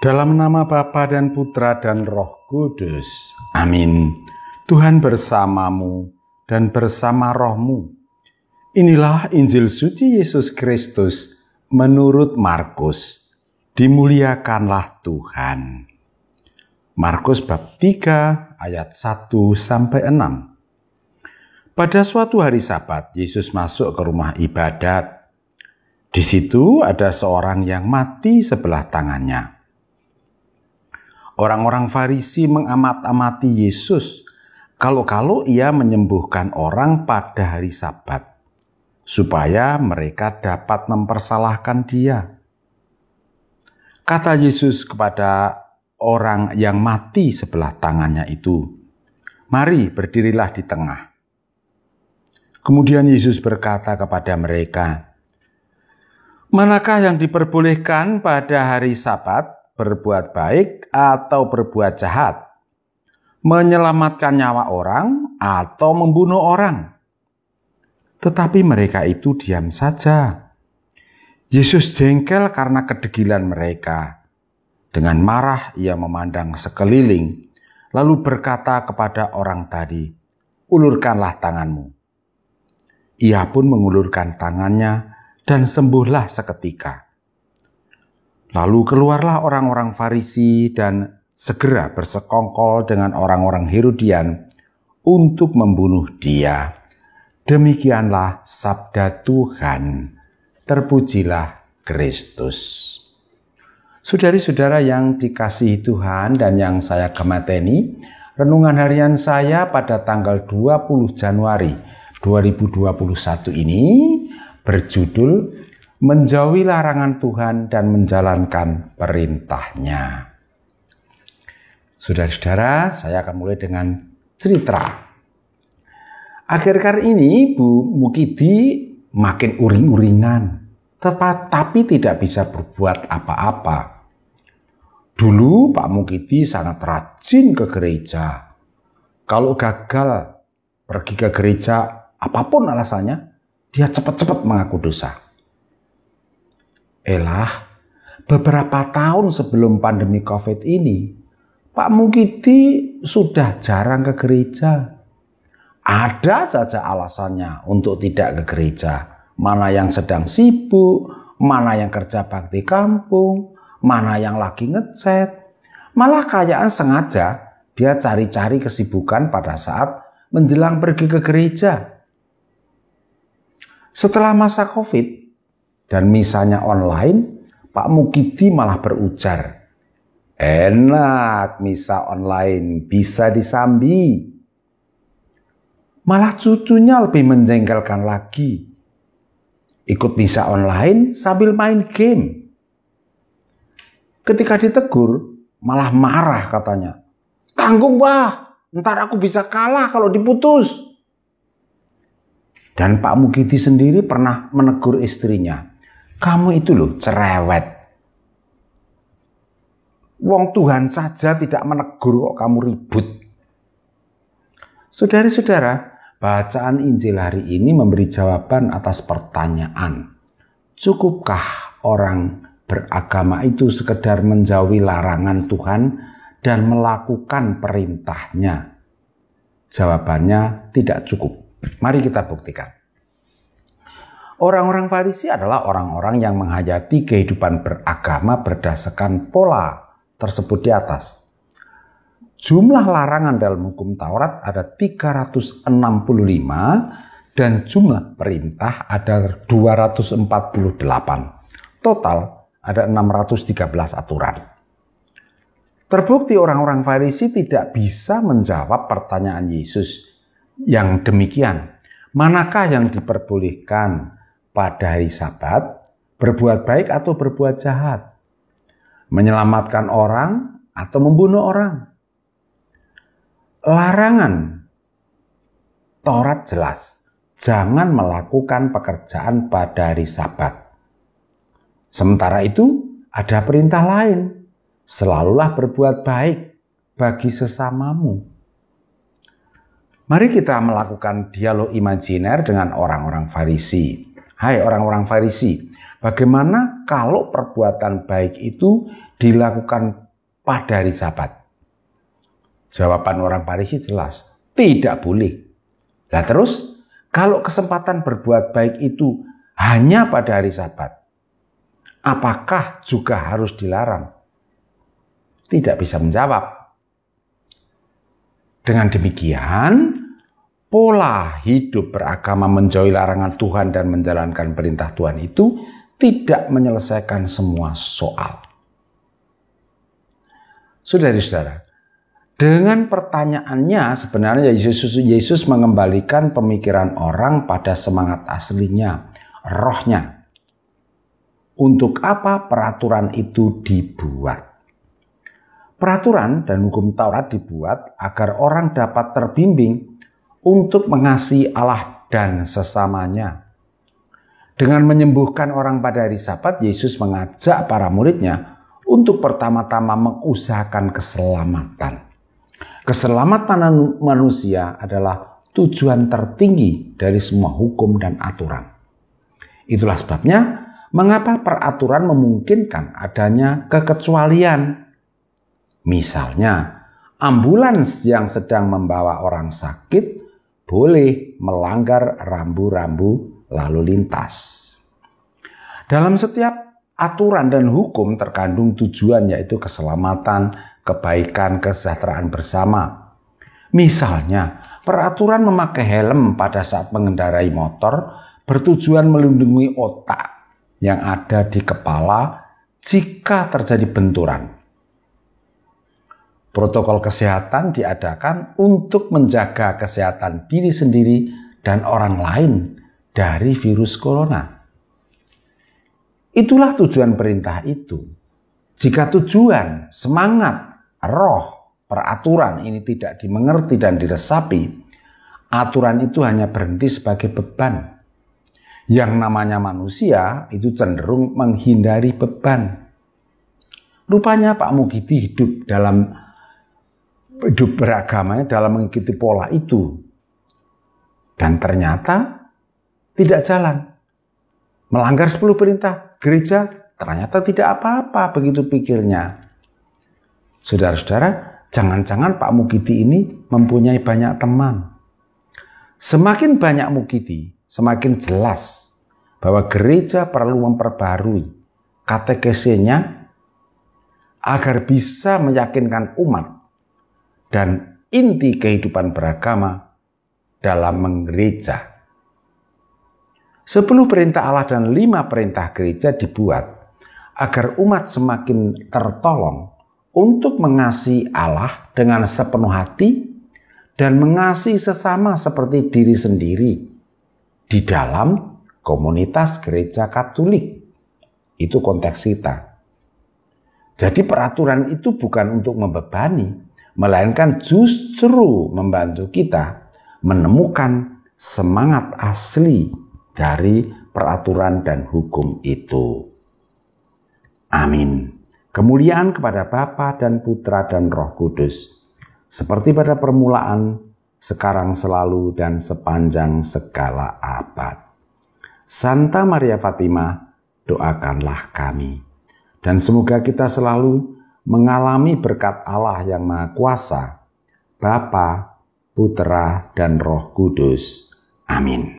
Dalam nama Bapa dan Putra dan Roh Kudus. Amin. Tuhan bersamamu dan bersama rohmu. Inilah Injil suci Yesus Kristus menurut Markus. Dimuliakanlah Tuhan. Markus bab 3 ayat 1-6. Pada suatu hari Sabat, Yesus masuk ke rumah ibadat. Di situ ada seorang yang mati sebelah tangannya. Orang-orang Farisi mengamat-amati Yesus kalau ia menyembuhkan orang pada hari Sabat, supaya mereka dapat mempersalahkan dia. Kata Yesus kepada orang yang mati sebelah tangannya itu, "Mari berdirilah di tengah." Kemudian Yesus berkata kepada mereka, "Manakah yang diperbolehkan pada hari Sabat? Berbuat baik atau berbuat jahat, menyelamatkan nyawa orang atau membunuh orang?" Tetapi mereka itu diam saja. Yesus jengkel karena kedegilan mereka. Dengan marah ia memandang sekeliling, lalu berkata kepada orang tadi, "Ulurkanlah tanganmu." Ia pun mengulurkan tangannya dan sembuhlah seketika. Lalu keluarlah orang-orang Farisi dan segera bersekongkol dengan orang-orang Herodian untuk membunuh dia. Demikianlah sabda Tuhan. Terpujilah Kristus. Saudari-saudara yang dikasihi Tuhan dan yang saya gemateni, renungan harian saya pada tanggal 20 Januari 2021 ini berjudul Menjauhi larangan Tuhan dan menjalankan perintah-Nya. Saudara-saudara, saya akan mulai dengan cerita. Akhir-akhir ini Bu Mukidi makin uring-uringan, tapi tidak bisa berbuat apa-apa. Dulu Pak Mukidi sangat rajin ke gereja. Kalau gagal pergi ke gereja, apapun alasannya, dia cepat-cepat mengaku dosa. Beberapa tahun sebelum pandemi COVID ini, Pak Mukidi sudah jarang ke gereja. Ada saja alasannya untuk tidak ke gereja. Mana yang sedang sibuk, mana yang kerja bakti kampung, mana yang lagi ngechat. Malah kayaknya sengaja dia cari-cari kesibukan pada saat menjelang pergi ke gereja. Setelah masa COVID dan misanya online, Pak Mukidi malah berujar, "Enak misa online, bisa disambi." Malah cucunya lebih menjengkelkan lagi. Ikut misa online sambil main game. Ketika ditegur, malah marah katanya. "Tanggung bah, ntar aku bisa kalah kalau diputus." Dan Pak Mukidi sendiri pernah menegur istrinya, "Kamu itu loh cerewet. Wong Tuhan saja tidak menegur kok kamu ribut." Saudara-saudara, bacaan Injil hari ini memberi jawaban atas pertanyaan, cukupkah orang beragama itu sekedar menjauhi larangan Tuhan dan melakukan perintah-Nya? Jawabannya tidak cukup. Mari kita buktikan. Orang-orang Farisi adalah orang-orang yang menghayati kehidupan beragama berdasarkan pola tersebut di atas. Jumlah larangan dalam hukum Taurat ada 365 dan jumlah perintah ada 248. Total ada 613 aturan. Terbukti orang-orang Farisi tidak bisa menjawab pertanyaan Yesus yang demikian. Manakah yang diperbolehkan pada hari Sabat, berbuat baik atau berbuat jahat, menyelamatkan orang atau membunuh orang? Larangan Taurat jelas, jangan melakukan pekerjaan pada hari Sabat. Sementara itu ada perintah lain, selalulah berbuat baik bagi sesamamu. Mari kita melakukan dialog imajiner dengan orang-orang Farisi. Hai orang-orang Farisi, Bagaimana kalau perbuatan baik itu dilakukan pada hari Sabat? Jawaban orang Farisi jelas, tidak boleh. Nah terus, kalau kesempatan berbuat baik itu hanya pada hari Sabat, apakah juga harus dilarang? Tidak bisa menjawab. Dengan demikian, pola hidup beragama menjauhi larangan Tuhan dan menjalankan perintah Tuhan itu tidak menyelesaikan semua soal. Saudara-saudara, dengan pertanyaannya sebenarnya Yesus mengembalikan pemikiran orang pada semangat aslinya, rohnya. Untuk apa peraturan itu dibuat? Peraturan dan hukum Taurat dibuat agar orang dapat terbimbing untuk mengasihi Allah dan sesamanya. Dengan menyembuhkan orang pada hari Sabat, Yesus mengajak para muridnya untuk pertama-tama mengusahakan keselamatan. Keselamatan manusia adalah tujuan tertinggi dari semua hukum dan aturan. Itulah sebabnya mengapa peraturan memungkinkan adanya kekecualian. Misalnya, ambulans yang sedang membawa orang sakit boleh melanggar rambu-rambu lalu lintas. Dalam setiap aturan dan hukum terkandung tujuan, yaitu keselamatan, kebaikan, kesejahteraan bersama. Misalnya, peraturan memakai helm pada saat mengendarai motor bertujuan melindungi otak yang ada di kepala jika terjadi benturan. Protokol kesehatan diadakan untuk menjaga kesehatan diri sendiri dan orang lain dari virus corona. Itulah tujuan perintah itu. Jika tujuan, semangat, roh, peraturan ini tidak dimengerti dan diresapi, aturan itu hanya berhenti sebagai beban. Yang namanya manusia itu cenderung menghindari beban. Rupanya Pak Mugiti hidup beragamanya dalam mengikuti pola itu. Dan ternyata tidak jalan. Melanggar 10 perintah gereja, ternyata tidak apa-apa, begitu pikirnya. Saudara-saudara, jangan-jangan Pak Mugiti ini mempunyai banyak teman. Semakin banyak Mugiti, semakin jelas bahwa gereja perlu memperbarui katekesenya agar bisa meyakinkan umat dan inti kehidupan beragama dalam menggereja. 10 perintah Allah dan 5 perintah gereja dibuat agar umat semakin tertolong untuk mengasihi Allah dengan sepenuh hati dan mengasihi sesama seperti diri sendiri di dalam komunitas gereja Katolik. Itu konteks kita. Jadi peraturan itu bukan untuk membebani, melainkan justru membantu kita menemukan semangat asli dari peraturan dan hukum itu. Amin. Kemuliaan kepada Bapa dan Putra dan Roh Kudus, seperti pada permulaan, sekarang, selalu, dan sepanjang segala abad. Santa Maria Fatima, doakanlah kami. Dan semoga kita selalu mengalami berkat Allah yang Maha Kuasa, Bapa, Putra, dan Roh Kudus. Amin.